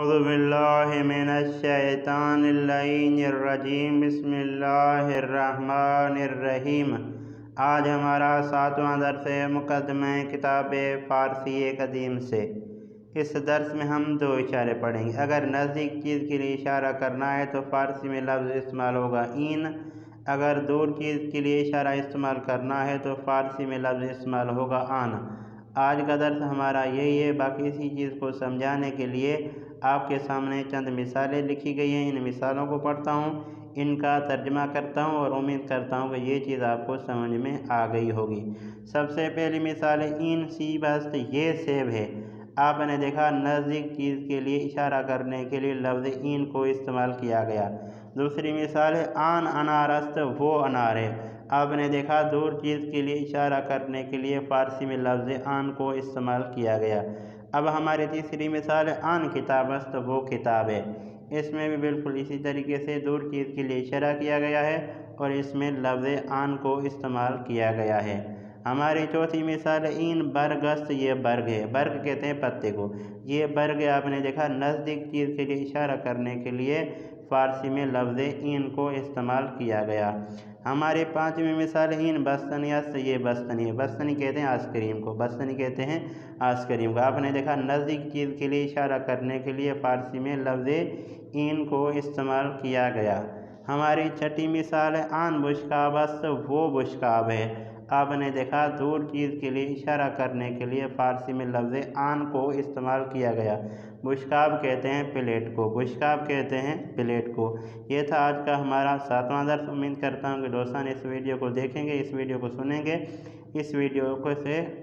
अऊज़ु बिल्लाहि मिनश्शैतानिर्रजीम बिस्मिल्लाहिर्रहमानिर्रहीम। आज हमारा 7वां दर्स है मुक़द्दमे किताब फ़ारसी कदीम से। इस दर्स में हम 2 इशारे पढ़ेंगे। अगर नज़दीक चीज़ के लिए इशारा करना है तो फ़ारसी में लफ्ज़ इस्तेमाल होगा इन। अगर दूर चीज़ के लिए इशारा इस्तेमाल करना है तो फ़ारसी में लफ्ज़ इस्तेमाल होगा आन। आज का दर्स हमारा यही है। बाकी इसी चीज़ को समझाने के लिए आपके सामने चंद मिसालें लिखी गई हैं। इन मिसालों को पढ़ता हूँ, इनका तर्जमा करता हूँ और उम्मीद करता हूँ कि ये चीज़ आपको समझ में आ गई होगी। सबसे पहली मिसाल है इन सी बस्त ये सेब है। आपने देखा नज़दीक चीज़ के लिए इशारा करने के लिए लफ्ज़ इन को इस्तेमाल किया गया। दूसरी मिसाल है आन अनारस्त वो अनार है। आपने देखा दूर चीज़ के लिए इशारा करने के लिए फ़ारसी में लफ्ज़ आन को इस्तेमाल किया गया। अब हमारी तीसरी मिसाल है आन किताबस्त वो किताब है। इसमें भी बिल्कुल इसी तरीके से दूर चीज़ के लिए इशारा किया गया है और इसमें लफ्ज़ आन को इस्तेमाल किया गया है। हमारी चौथी मिसाल है इन बरगस्त ये बर्ग है। बर्ग कहते हैं पत्ते को। ये बर्ग आपने देखा नज़दीक चीज़ के लिए इशारा करने के लिए फ़ारसी में लफ्ज़ इन को इस्तेमाल किया गया। हमारी 5वीं मिसाल इन बस्तनियत ये बस्तनी है। बस्तनी कहते हैं आइसक्रीम को। बस्तनी कहते हैं आइसक्रीम को। आपने देखा नज़दीक चीज़ के लिए इशारा करने के लिए फ़ारसी में लफ्ज़ इन को इस्तेमाल किया गया। हमारी 6ठी मिसाल है आन बुशकाबस्त वो बुशकाब है। आपने देखा दूर चीज़ के लिए इशारा करने के लिए फ़ारसी में लफ्ज़ आन को इस्तेमाल किया गया। बुशकाब कहते हैं प्लेट को। बुशकाब कहते हैं प्लेट को। ये था आज का हमारा 7वां दर्स। उम्मीद करता हूँ कि दोस्तों इस वीडियो को देखेंगे, इस वीडियो को सुनेंगे, इस वीडियो को से